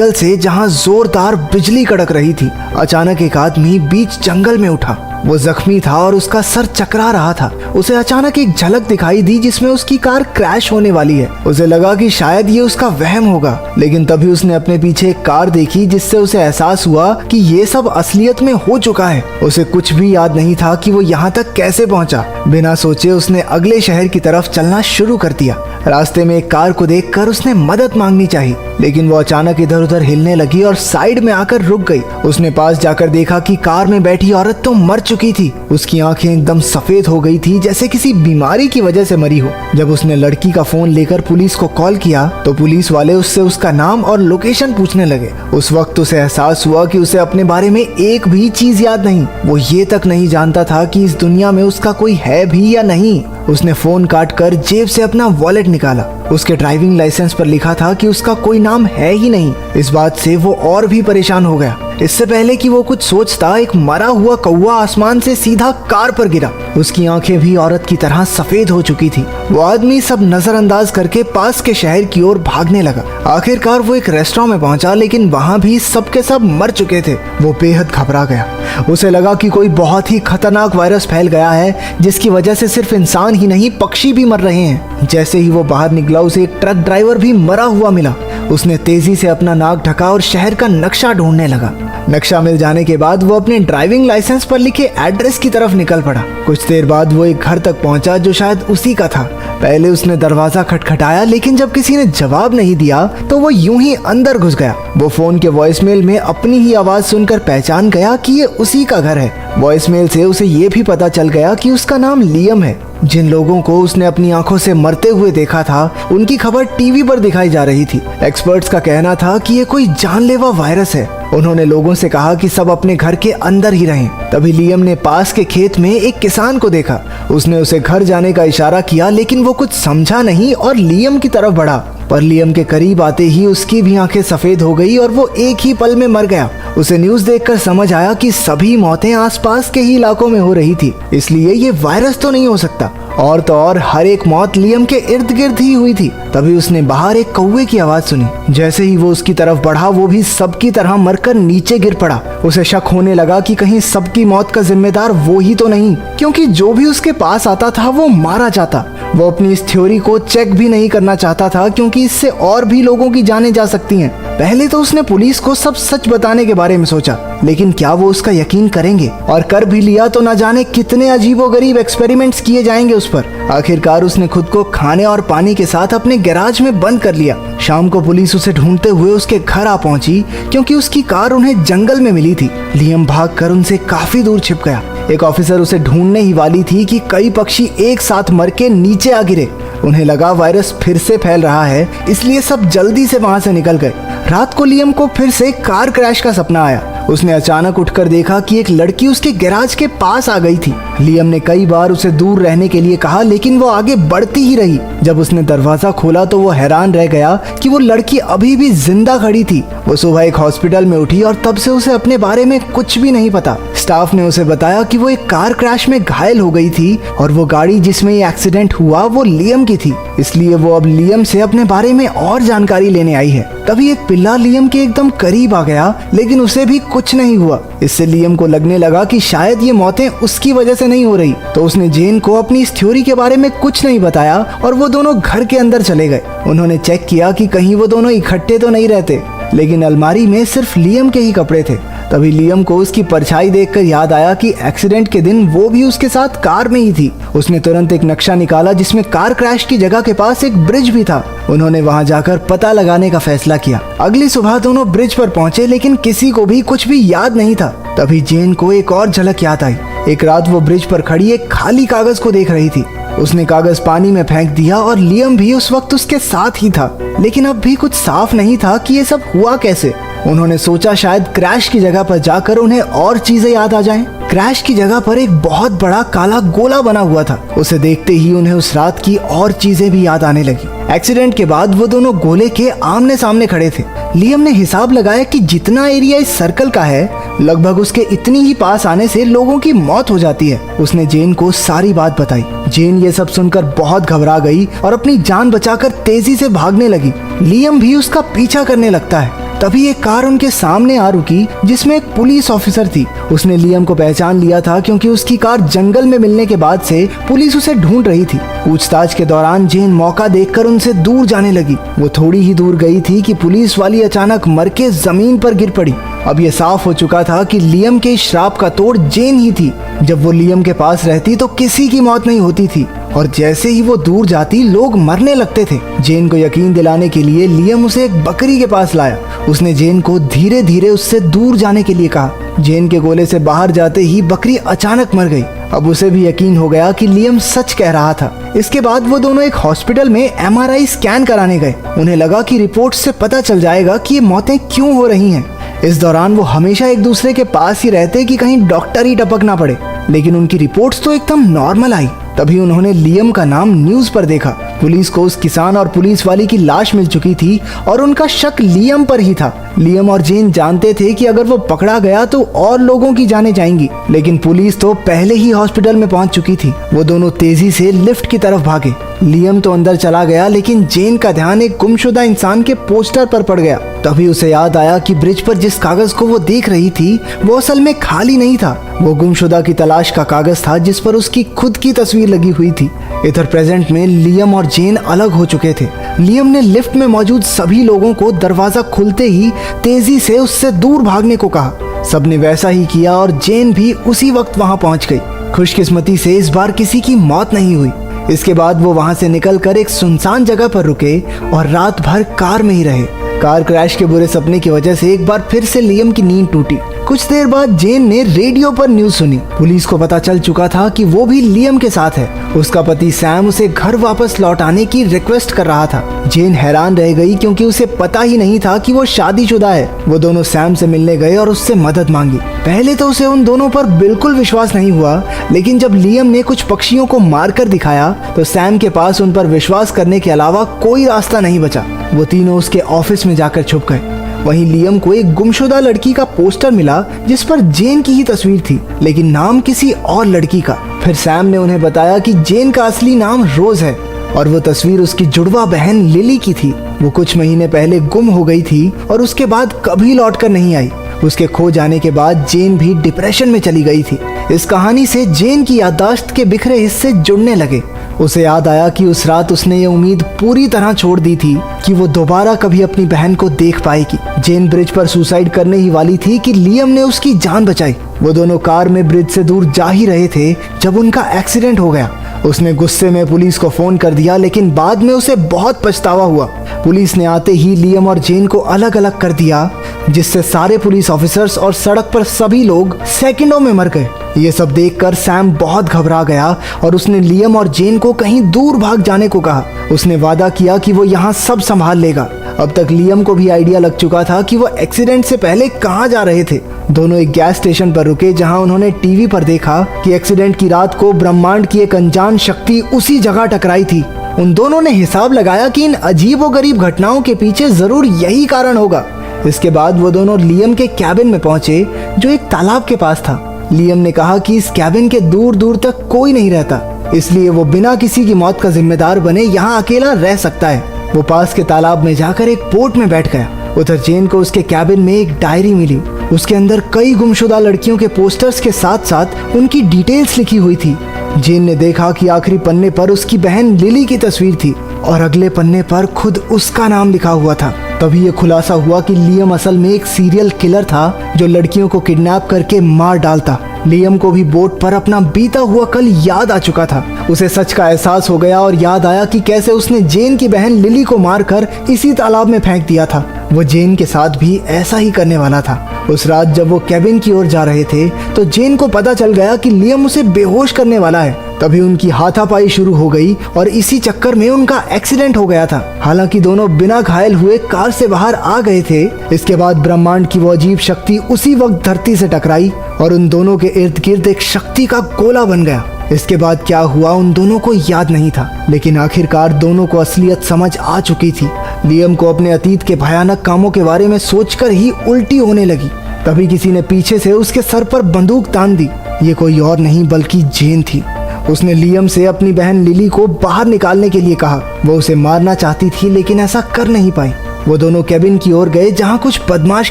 जंगल से जहां जोरदार बिजली कड़क रही थी, अचानक एक आदमी बीच जंगल में उठा। वो जख्मी था और उसका सर चकरा रहा था। उसे अचानक एक झलक दिखाई दी जिसमें उसकी कार क्रैश होने वाली है। उसे लगा कि शायद ये उसका वहम होगा, लेकिन तभी उसने अपने पीछे एक कार देखी जिससे उसे एहसास हुआ कि ये सब असलियत में हो चुका है। उसे कुछ भी याद नहीं था कि वो यहाँ तक कैसे पहुँचा। बिना सोचे उसने अगले शहर की तरफ चलना शुरू कर दिया। रास्ते में एक कार को देखकर उसने मदद मांगनी चाहिए, लेकिन वो अचानक इधर उधर हिलने लगी और साइड में आकर रुक गई। उसने पास जाकर देखा कि कार में बैठी औरत तो मर चुकी थी। उसकी आंखें एकदम सफेद हो गई थी, जैसे किसी बीमारी की वजह से मरी हो। जब उसने लड़की का फोन लेकर पुलिस को कॉल किया तो पुलिस वाले उससे उसका नाम और लोकेशन पूछने लगे। उस वक्त उसे एहसास हुआ कि उसे अपने बारे में एक भी चीज याद नहीं। वो ये तक नहीं जानता था कि इस दुनिया में उसका कोई है भी या नहीं। उसने फोन काट कर जेब से अपना वॉलेट निकाला। उसके ड्राइविंग लाइसेंस पर लिखा था कि उसका कोई नाम है ही नहीं। इस बात से वो और भी परेशान हो गया। इससे पहले कि वो कुछ सोचता, एक मरा हुआ कौवा आसमान से सीधा कार पर गिरा। उसकी आंखें भी औरत की तरह सफेद हो चुकी थी। वो आदमी सब नजरअंदाज करके पास के शहर की ओर भागने लगा। आखिरकार वो एक रेस्टोरेंट में पहुंचा, लेकिन वहां भी सबके सब मर चुके थे। वो बेहद घबरा गया। उसे लगा कि कोई बहुत ही खतरनाक वायरस फैल गया है, जिसकी वजह से सिर्फ इंसान ही नहीं पक्षी भी मर रहे हैं। जैसे ही वो बाहर निकला उसे एक ट्रक ड्राइवर भी मरा हुआ मिला। उसने तेजी से अपना नाक ढका और शहर का नक्शा ढूंढने लगा। नक्शा मिल जाने के बाद वो अपने ड्राइविंग लाइसेंस पर लिखे एड्रेस की तरफ निकल पड़ा। कुछ देर बाद वो एक घर तक पहुंचा जो शायद उसी का था। पहले उसने दरवाजा खटखटाया, लेकिन जब किसी ने जवाब नहीं दिया तो वो यूं ही अंदर घुस गया। वो फोन के वॉइसमेल में अपनी ही आवाज सुनकर पहचान गया कि ये उसी का घर है। वॉइसमेल से उसे ये भी पता चल गया कि उसका नाम लियम है। जिन लोगों को उसने अपनी आंखों से मरते हुए देखा था, उनकी खबर टीवी पर दिखाई जा रही थी। एक्सपर्ट्स का कहना था कि ये कोई जानलेवा वायरस है। उन्होंने लोगों से कहा कि सब अपने घर के अंदर ही रहें। तभी लियम ने पास के खेत में एक किसान को देखा। उसने उसे घर जाने का इशारा किया, लेकिन वो कुछ समझा नहीं और लियम की तरफ बढ़ा। पर लियम के करीब आते ही उसकी भी आंखें सफेद हो गई और वो एक ही पल में मर गया। उसे न्यूज़ देखकर समझ आया कि सभी मौतें आसपास के ही इलाकों में हो रही थी, इसलिए ये वायरस तो नहीं हो सकता। और तो और हर एक मौत लियम के इर्द गिर्द ही हुई थी। तभी उसने बाहर एक कौवे की आवाज सुनी। जैसे ही वो उसकी तरफ बढ़ा, वो भी सबकी तरह मरकर नीचे गिर पड़ा। उसे शक होने लगा कि कहीं सबकी मौत का जिम्मेदार वो ही तो नहीं, क्योंकि जो भी उसके पास आता था वो मारा जाता। वो अपनी इस थ्योरी को चेक भी नहीं करना चाहता था, क्योंकि इससे और भी लोगों की जानें जा सकती हैं। पहले तो उसने पुलिस को सब सच बताने के बारे में सोचा, लेकिन क्या वो उसका यकीन करेंगे? और कर भी लिया तो न जाने कितने अजीबोगरीब एक्सपेरिमेंट्स किए जाएंगे उस पर। आखिरकार उसने खुद को खाने और पानी के साथ अपने गैराज में बंद कर लिया। शाम को पुलिस उसे ढूंढते हुए उसके घर आ पहुंची, क्योंकि उसकी कार उन्हें जंगल में मिली थी। लियम भागकर उनसे काफी दूर छिप गया। एक ऑफिसर उसे ढूंढने ही वाली थी कि कई पक्षी एक साथ मर के नीचे आ गिरे। उन्हें लगा वायरस फिर से फैल रहा है, इसलिए सब जल्दी से वहां से निकल गए। रात को लियम को फिर से कार क्रैश का सपना आया। उसने अचानक उठकर देखा कि एक लड़की उसके गैराज के पास आ गई थी। लियम ने कई बार उसे दूर रहने के लिए कहा, लेकिन वो आगे बढ़ती ही रही। जब उसने दरवाजा खोला तो वो हैरान रह गया कि वो लड़की अभी भी जिंदा खड़ी थी। वो सुबह एक हॉस्पिटल में उठी और तब से उसे अपने बारे में कुछ भी नहीं पता। स्टाफ ने उसे बताया कि वो एक कार क्रैश में घायल हो गई थी और वो गाड़ी जिसमें ये एक्सीडेंट हुआ वो लियम की थी। इसलिए वो अब लियम से अपने बारे में और जानकारी लेने आई है। तभी एक पिल्ला लियम के एकदम करीब आ गया, लेकिन उसे भी कुछ नहीं हुआ। इससे लियम को लगने लगा कि शायद ये मौतें उसकी वजह से नहीं हो रही। तो उसने जेन को अपनी इस थ्योरी के बारे में कुछ नहीं बताया और वो दोनों घर के अंदर चले गए। उन्होंने चेक किया कि कहीं वो दोनों इकट्ठे तो नहीं रहते, लेकिन अलमारी में सिर्फ लियम के ही कपड़े थे। तभी लियम को उसकी परछाई देखकर याद आया कि एक्सीडेंट के दिन वो भी उसके साथ कार में ही थी। उसने तुरंत एक नक्शा निकाला जिसमें कार क्रैश की जगह के पास एक ब्रिज भी था। उन्होंने वहां जाकर पता लगाने का फैसला किया। अगली सुबह दोनों ब्रिज पर पहुंचे, लेकिन किसी को भी कुछ भी याद नहीं था। तभी जेन को एक और झलक याद आई। एक रात वो ब्रिज पर खड़ी एक खाली कागज को देख रही थी। उसने कागज पानी में फेंक दिया और लियम भी उस वक्त उसके साथ ही था, लेकिन अब भी कुछ साफ नहीं था कि ये सब हुआ कैसे। उन्होंने सोचा शायद क्रैश की जगह पर जाकर उन्हें और चीजें याद आ जाएं। क्रैश की जगह पर एक बहुत बड़ा काला गोला बना हुआ था। उसे देखते ही उन्हें उस रात की और चीजें भी याद आने लगी। एक्सीडेंट के बाद वो दोनों गोले के आमने सामने खड़े थे। लियम ने हिसाब लगाया कि जितना एरिया इस सर्कल का है, लगभग उसके इतनी ही पास आने से लोगों की मौत हो जाती है। उसने जेन को सारी बात बताई। जेन ये सब सुनकर बहुत घबरा गई और अपनी जान बचाकर तेजी से भागने लगी। लियम भी उसका पीछा करने लगता है। तभी एक कार उनके सामने आ रुकी जिसमें एक पुलिस ऑफिसर थी। उसने लियम को पहचान लिया था क्योंकि उसकी कार जंगल में मिलने के बाद से पुलिस उसे ढूंढ रही थी। पूछताछ के दौरान जेन मौका देखकर उनसे दूर जाने लगी। वो थोड़ी ही दूर गई थी कि पुलिस वाली अचानक मर के जमीन पर गिर पड़ी। अब यह साफ हो चुका था कि लियम के श्राप का तोड़ जेन ही थी। जब वो लियम के पास रहती तो किसी की मौत नहीं होती थी और जैसे ही वो दूर जाती लोग मरने लगते थे। जेन को यकीन दिलाने के लिए लियम उसे एक बकरी के पास लाया। उसने जेन को धीरे धीरे उससे दूर जाने के लिए कहा। जेन के गोले से बाहर जाते ही बकरी अचानक मर गई। अब उसे भी यकीन हो गया कि लियम सच कह रहा था। इसके बाद वो दोनों एक हॉस्पिटल में MRI स्कैन कराने गए। उन्हें लगा कि रिपोर्ट से पता चल जाएगा कि ये मौतें क्यों हो रही हैं। इस दौरान वो हमेशा एक दूसरे के पास ही रहते कि कहीं डॉक्टर ही टपक ना पड़े, लेकिन उनकी रिपोर्ट्स तो एकदम नॉर्मल आई। तभी उन्होंने लियम का नाम न्यूज पर देखा। पुलिस को उस किसान और पुलिस वाली की लाश मिल चुकी थी और उनका शक लियम पर ही था। लियम और जेन जानते थे कि अगर वो पकड़ा गया तो और लोगों की जानें जाएंगी, लेकिन पुलिस तो पहले ही हॉस्पिटल में पहुंच चुकी थी। वो दोनों तेजी से लिफ्ट की तरफ भागे। लियम तो अंदर चला गया, लेकिन जेन का ध्यान एक गुमशुदा इंसान के पोस्टर पर पड़ गया। तभी उसे याद आया कि ब्रिज पर जिस कागज को वो देख रही थी वो असल में खाली नहीं था। वो गुमशुदा की तलाश का कागज था जिस पर उसकी खुद की तस्वीर लगी हुई थी। इधर प्रेजेंट में लियम और जेन अलग हो चुके थे। लियम ने लिफ्ट में मौजूद सभी लोगों को दरवाजा खुलते ही तेजी से उससे दूर भागने को कहा। सबने वैसा ही किया और जेन भी उसी वक्त वहां पहुंच गई। खुशकिस्मती से इस बार किसी की मौत नहीं हुई। इसके बाद वो वहां से निकलकर एक सुनसान जगह पर रुके और रात भर कार में ही रहे। कार क्रैश के बुरे सपने की वजह से एक बार फिर से लियम की नींद टूटी। कुछ देर बाद जेन ने रेडियो पर न्यूज सुनी। पुलिस को पता चल चुका था कि वो भी लियम के साथ है। उसका पति सैम उसे घर वापस लौट आने की रिक्वेस्ट कर रहा था। जेन हैरान रह गई क्योंकि उसे पता ही नहीं था कि वो शादीशुदा है। वो दोनों सैम से मिलने गए और उससे मदद मांगी। पहले तो उसे उन दोनों पर बिल्कुल विश्वास नहीं हुआ, लेकिन जब लियम ने कुछ पक्षियों को मारकर दिखाया तो सैम के पास उन पर विश्वास करने के अलावा कोई रास्ता नहीं बचा। वो तीनों उसके ऑफिस में जाकर छुप गए। वहीं लियम को एक गुमशुदा लड़की का पोस्टर मिला जिस पर जेन की ही तस्वीर थी, लेकिन नाम किसी और लड़की का। फिर सैम ने उन्हें बताया कि जेन का असली नाम रोज है और वो तस्वीर उसकी जुड़वा बहन लिली की थी। वो कुछ महीने पहले गुम हो गई थी और उसके बाद कभी लौटकर नहीं आई। उसके खो जाने के बाद जेन भी डिप्रेशन में चली गई थी। इस कहानी से जेन की याददाश्त के बिखरे हिस्से जुड़ने लगे। उसे याद आया कि उस रात उसने ये उम्मीद पूरी तरह छोड़ दी थी कि वो दोबारा कभी अपनी बहन को देख पाएगी। जेन ब्रिज पर सुसाइड करने ही वाली थी कि लियम ने उसकी जान बचाई। वो दोनों कार में ब्रिज से दूर जा ही रहे थे जब उनका एक्सीडेंट हो गया। उसने गुस्से में पुलिस को फोन कर दिया, लेकिन बाद में उसे बहुत पछतावा हुआ। पुलिस ने आते ही लियम और जेन को अलग अलग कर दिया, जिससे सारे पुलिस ऑफिसर्स और सड़क पर सभी लोग सेकंडों में मर गए। ये सब देखकर सैम बहुत घबरा गया और उसने लियम और जेन को कहीं दूर भाग जाने को कहा। उसने वादा किया कि वो यहाँ सब संभाल लेगा। अब तक लियम को भी आइडिया लग चुका था कि वो एक्सीडेंट से पहले कहाँ जा रहे थे। दोनों एक गैस स्टेशन पर रुके जहाँ उन्होंने टीवी पर देखा कि एक्सीडेंट की रात को ब्रह्मांड की एक अनजान शक्ति उसी जगह टकराई थी। उन दोनों ने हिसाब लगाया कि इन अजीबोगरीब घटनाओं के पीछे जरूर यही कारण होगा। इसके बाद वो दोनों लियम के कैबिन में पहुंचे जो एक तालाब के पास था। लियम ने कहा कि इस कैबिन के दूर दूर तक कोई नहीं रहता, इसलिए वो बिना किसी की मौत का जिम्मेदार बने यहाँ अकेला रह सकता है। वो पास के तालाब में जाकर एक बोट में बैठ गया। उधर जेन को उसके कैबिन में एक डायरी मिली। उसके अंदर कई गुमशुदा लड़कियों के पोस्टर्स के साथ साथ उनकी डिटेल्स लिखी हुई थी। जेन ने देखा कि आखिरी पन्ने पर उसकी बहन लिली की तस्वीर थी और अगले पन्ने पर खुद उसका नाम लिखा हुआ था। तभी ये खुलासा हुआ कि लियम असल में एक सीरियल किलर था जो लड़कियों को किडनैप करके मार डालता। लियम को भी बोट पर अपना बीता हुआ कल याद आ चुका था। उसे सच का एहसास हो गया और याद आया कि कैसे उसने जेन की बहन लिली को मारकर इसी तालाब में फेंक दिया था। वो जेन के साथ भी ऐसा ही करने वाला था। उस रात जब वो कैबिन की ओर जा रहे थे तो जेन को पता चल गया कि लियम उसे बेहोश करने वाला है। तभी उनकी हाथापाई शुरू हो गई और इसी चक्कर में उनका एक्सीडेंट हो गया था। हालांकि दोनों बिना घायल हुए कार से बाहर आ गए थे। इसके बाद ब्रह्मांड की वो अजीब शक्ति उसी वक्त धरती से टकराई और उन दोनों के इर्द गिर्द एक शक्ति का गोला बन गया। इसके बाद क्या हुआ उन दोनों को याद नहीं था, लेकिन आखिरकार दोनों को असलियत समझ आ चुकी थी। लियम को अपने अतीत के भयानक कामों के बारे में सोचकर ही उल्टी होने लगी। तभी किसी ने पीछे से उसके सर पर बंदूक तान दी। ये कोई और नहीं बल्कि जेन थी। उसने लियम से अपनी बहन लिली को बाहर निकालने के लिए कहा। वो उसे मारना चाहती थी लेकिन ऐसा कर नहीं पाई। वो दोनों कैबिन की ओर गए जहाँ कुछ बदमाश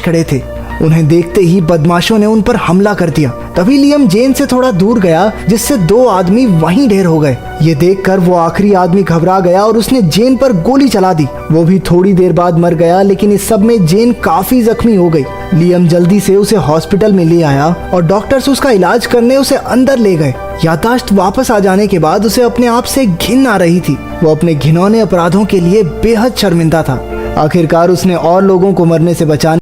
खड़े थे। उन्हें देखते ही बदमाशों ने उन पर हमला कर दिया। तभी लियम जेन से थोड़ा दूर गया, जिससे 2 आदमी वहीं ढेर हो गए। ये देखकर वो आखिरी आदमी घबरा गया और उसने जेन पर गोली चला दी। वो भी थोड़ी देर बाद मर गया, लेकिन इस सब में जेन काफी जख्मी हो गई। लियम जल्दी से उसे हॉस्पिटल में ले आया और डॉक्टर्स उसका इलाज करने उसे अंदर ले गए। याददाश्त वापस आ जाने के बाद उसे अपने आप से घिन आ रही थी। वो अपने घिनौने अपराधों के लिए बेहद शर्मिंदा था। आखिरकार उसने और लोगों को मरने से बचाने